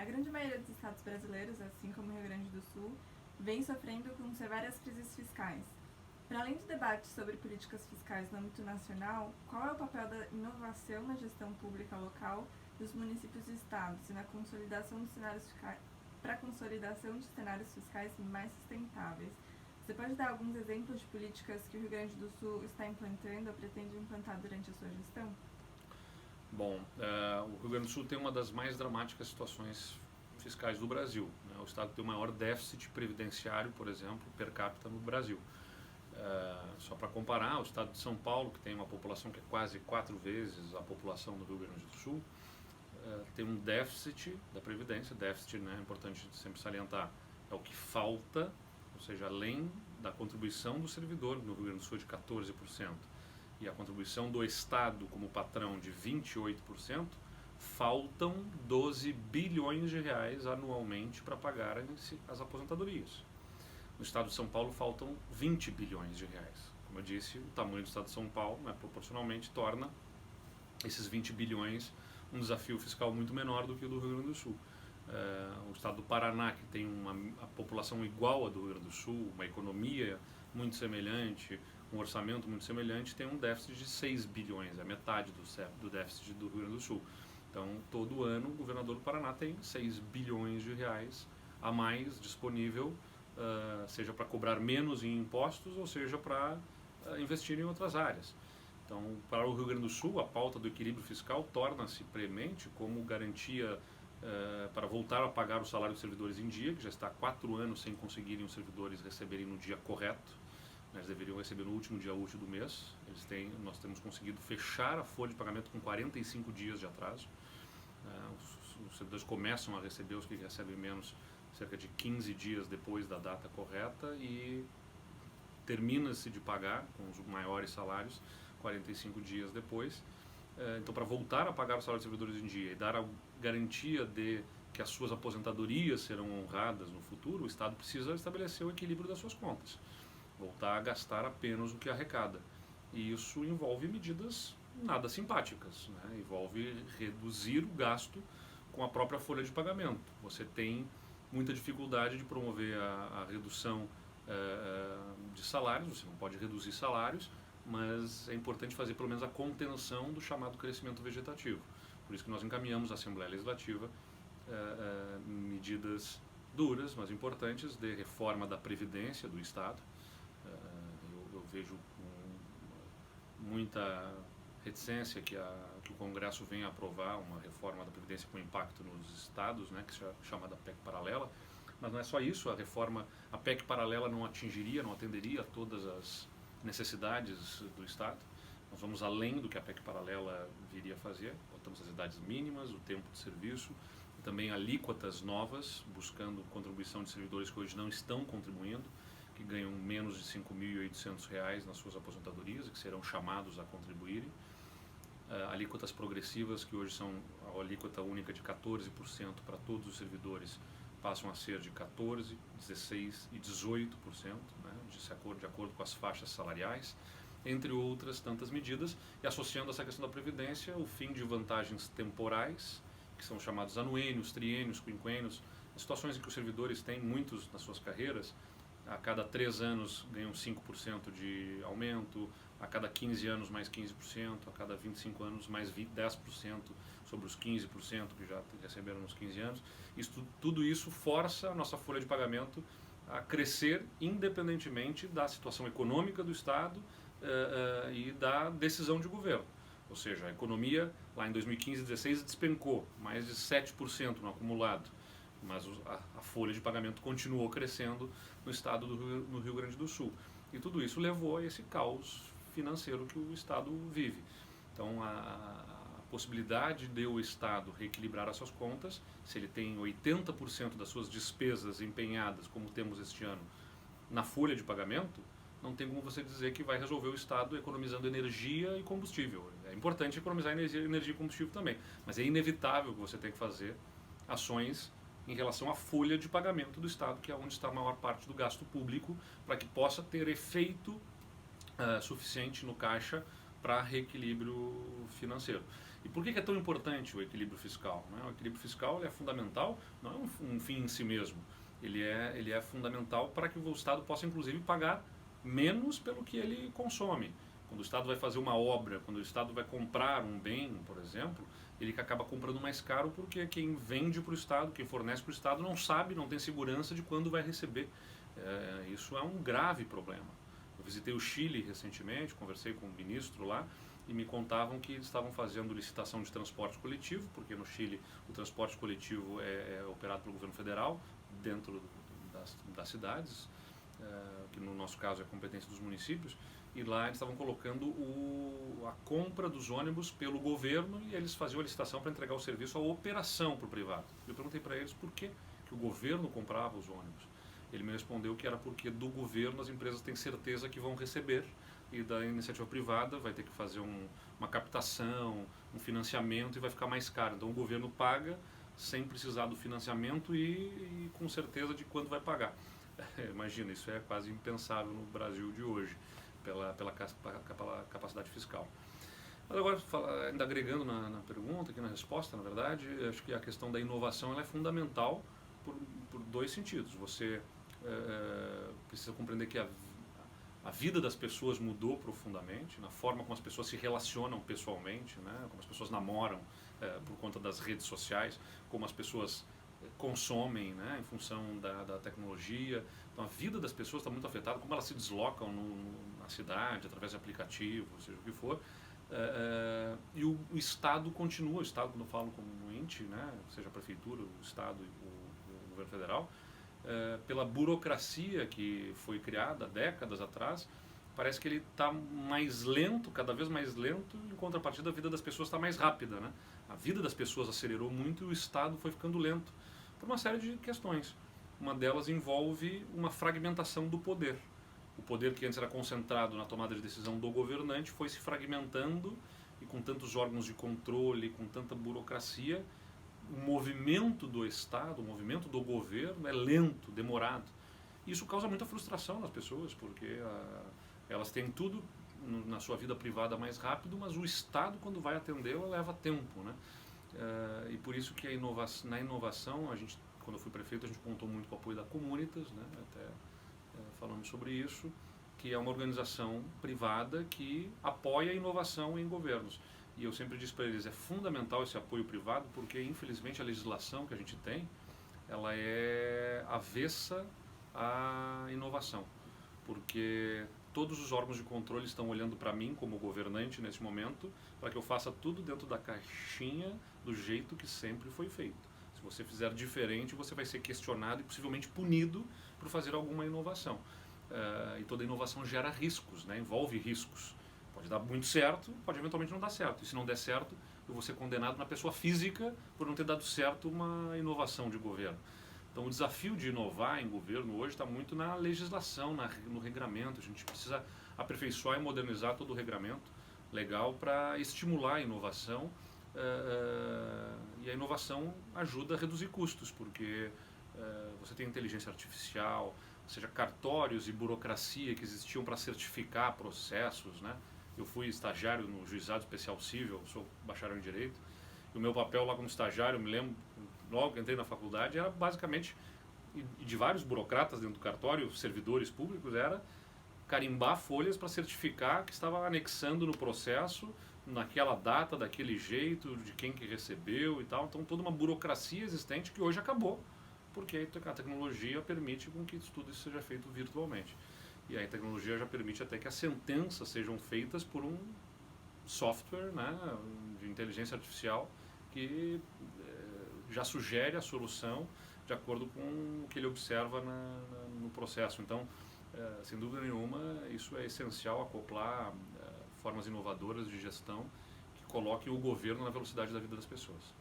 A grande maioria dos estados brasileiros, assim como o Rio Grande do Sul, vem sofrendo com severas crises fiscais. Para além do debate sobre políticas fiscais no âmbito nacional, qual é o papel da inovação na gestão pública local dos municípios e estados e na consolidação dos cenários fiscais, para a consolidação de cenários fiscais mais sustentáveis? Você pode dar alguns exemplos de políticas que o Rio Grande do Sul está implantando ou pretende implantar durante a sua gestão? Bom, o Rio Grande do Sul tem uma das mais dramáticas situações fiscais do Brasil, né? O estado tem o maior déficit previdenciário, por exemplo, per capita no Brasil. Só para comparar, o estado de São Paulo, que tem uma população que é quase 4 vezes a população do Rio Grande do Sul, tem um déficit da Previdência. Déficit, né, é importante sempre salientar, é o que falta, ou seja, além da contribuição do servidor no Rio Grande do Sul de 14% e a contribuição do Estado como patrão de 28%, faltam 12 bilhões de reais anualmente para pagar as aposentadorias. No estado de São Paulo faltam 20 bilhões de reais. Como eu disse, o tamanho do estado de São Paulo, né, proporcionalmente torna esses 20 bilhões um desafio fiscal muito menor do que o do Rio Grande do Sul. O estado do Paraná, que tem a população igual à do Rio Grande do Sul, uma economia muito semelhante, um orçamento muito semelhante, tem um déficit de 6 bilhões, é metade do déficit do Rio Grande do Sul. Então, todo ano, o governador do Paraná tem 6 bilhões de reais a mais disponível, seja para cobrar menos em impostos ou seja para investir em outras áreas. Então, para o Rio Grande do Sul, a pauta do equilíbrio fiscal torna-se premente como garantia para voltar a pagar o salário dos servidores em dia, que já está há 4 anos sem conseguirem os servidores receberem no dia correto. Eles deveriam receber no último dia útil do mês. Nós temos conseguido fechar a folha de pagamento com 45 dias de atraso. Os servidores começam a receber, os que recebem menos, cerca de 15 dias depois da data correta, e termina-se de pagar com os maiores salários 45 dias depois. Então, para voltar a pagar o salário dos servidores em dia e dar a garantia de que as suas aposentadorias serão honradas no futuro, o Estado precisa estabelecer o equilíbrio das suas contas, voltar a gastar apenas o que arrecada. E isso envolve medidas nada simpáticas, né? Envolve reduzir o gasto com a própria folha de pagamento. Você tem muita dificuldade de promover a redução de salários, você não pode reduzir salários, mas é importante fazer pelo menos a contenção do chamado crescimento vegetativo. Por isso que nós encaminhamos à Assembleia Legislativa medidas duras, mas importantes, de reforma da Previdência do Estado. Eu vejo com muita reticência que o Congresso venha aprovar uma reforma da Previdência com impacto nos estados, né, que é chamada PEC paralela. Mas não é só isso, a PEC paralela não atenderia a todas as necessidades do Estado. Nós vamos além do que a PEC paralela viria a fazer, botamos as idades mínimas, o tempo de serviço, e também alíquotas novas, buscando contribuição de servidores que hoje não estão contribuindo, que ganham menos de R$ 5.800 nas suas aposentadorias e que serão chamados a contribuírem. Alíquotas progressivas, que hoje são a alíquota única de 14% para todos os servidores, passam a ser de 14%, 16% e 18%, né, de acordo com as faixas salariais, entre outras tantas medidas, e associando essa questão da Previdência o fim de vantagens temporais, que são chamados anuênios, triênios, quinquênios, situações em que os servidores têm muitos nas suas carreiras. A cada 3 anos ganham 5% de aumento, a cada 15 anos mais 15%, a cada 25 anos mais 10% sobre os 15% que já receberam nos 15 anos. Tudo isso força a nossa folha de pagamento a crescer independentemente da situação econômica do Estado e da decisão de governo. Ou seja, a economia lá em 2015 e 2016 despencou mais de 7% no acumulado, mas a folha de pagamento continuou crescendo no estado no Rio Grande do Sul. E tudo isso levou a esse caos financeiro que o Estado vive. Então, a possibilidade de o Estado reequilibrar as suas contas, se ele tem 80% das suas despesas empenhadas, como temos este ano, na folha de pagamento, não tem como você dizer que vai resolver o Estado economizando energia e combustível. É importante economizar energia e combustível também, mas é inevitável que você tenha que fazer ações em relação à folha de pagamento do Estado, que é onde está a maior parte do gasto público, para que possa ter efeito suficiente no caixa para reequilíbrio financeiro. E por que é tão importante o equilíbrio fiscal? Né? O equilíbrio fiscal é fundamental, não é um fim em si mesmo. Ele é fundamental para que o Estado possa, inclusive, pagar menos pelo que ele consome. Quando o Estado vai fazer uma obra, quando o Estado vai comprar um bem, por exemplo, ele acaba comprando mais caro porque quem vende para o Estado, quem fornece para o Estado, não sabe, não tem segurança de quando vai receber. Isso é um grave problema. Eu visitei o Chile recentemente, conversei com um ministro lá, e me contavam que estavam fazendo licitação de transporte coletivo, porque no Chile o transporte coletivo é operado pelo governo federal, dentro das cidades, que no nosso caso é competência dos municípios, e lá eles estavam colocando a compra dos ônibus pelo governo e eles faziam a licitação para entregar o serviço, a operação para o privado. Eu perguntei para eles por que o governo comprava os ônibus. Ele me respondeu que era porque do governo as empresas têm certeza que vão receber, e da iniciativa privada vai ter que fazer uma captação, um financiamento, e vai ficar mais caro. Então o governo paga sem precisar do financiamento e com certeza de quando vai pagar. Imagina, isso é quase impensável no Brasil de hoje, pela capacidade fiscal. Mas agora, ainda agregando na pergunta, aqui na resposta, na verdade, acho que a questão da inovação ela é fundamental por dois sentidos. Você precisa compreender que a vida das pessoas mudou profundamente, na forma como as pessoas se relacionam pessoalmente, né? Como as pessoas namoram por conta das redes sociais, como as pessoas consomem, né? Em função da tecnologia. Então a vida das pessoas está muito afetada, como elas se deslocam na cidade, através de aplicativos, seja o que for. E o Estado continua, o Estado, quando eu falo como ente, né? Seja a Prefeitura, o Estado e o Governo Federal, pela burocracia que foi criada décadas atrás, parece que ele está mais lento, cada vez mais lento, em contrapartida a vida das pessoas está mais rápida, né? A vida das pessoas acelerou muito e o Estado foi ficando lento, por uma série de questões. Uma delas envolve uma fragmentação do poder. O poder que antes era concentrado na tomada de decisão do governante foi se fragmentando, e com tantos órgãos de controle, com tanta burocracia, o movimento do Estado, o movimento do governo é lento, demorado. Isso causa muita frustração nas pessoas, porque elas têm tudo na sua vida privada mais rápido, mas o Estado, quando vai atendê-la, leva tempo, né? E por isso que na inovação, quando eu fui prefeito, a gente contou muito com o apoio da Comunitas, né? Até falamos sobre isso, que é uma organização privada que apoia a inovação em governos. E eu sempre disse para eles, é fundamental esse apoio privado, porque infelizmente a legislação que a gente tem, ela é avessa à inovação. Porque todos os órgãos de controle estão olhando para mim como governante nesse momento, para que eu faça tudo dentro da caixinha do jeito que sempre foi feito. Se você fizer diferente, você vai ser questionado e possivelmente punido por fazer alguma inovação. E toda inovação gera riscos, né? Envolve riscos. Pode dar muito certo, pode eventualmente não dar certo. E se não der certo, eu vou ser condenado na pessoa física por não ter dado certo uma inovação de governo. Então o desafio de inovar em governo hoje está muito na legislação, no regramento. A gente precisa aperfeiçoar e modernizar todo o regramento legal para estimular a inovação. E a inovação ajuda a reduzir custos, porque você tem inteligência artificial, ou seja, cartórios e burocracia que existiam para certificar processos, né? Eu fui estagiário no Juizado Especial Cível, sou bacharel em Direito, e o meu papel lá como estagiário, eu me lembro, logo que entrei na faculdade, era basicamente, e de vários burocratas dentro do cartório, servidores públicos, era carimbar folhas para certificar que estava anexando no processo, naquela data, daquele jeito, de quem que recebeu e tal. Então toda uma burocracia existente que hoje acabou, porque a tecnologia permite com que tudo isso seja feito virtualmente. E a tecnologia já permite até que as sentenças sejam feitas por um software, né, de inteligência artificial que já sugere a solução de acordo com o que ele observa no processo. Então, sem dúvida nenhuma, isso é essencial, acoplar formas inovadoras de gestão que coloquem o governo na velocidade da vida das pessoas.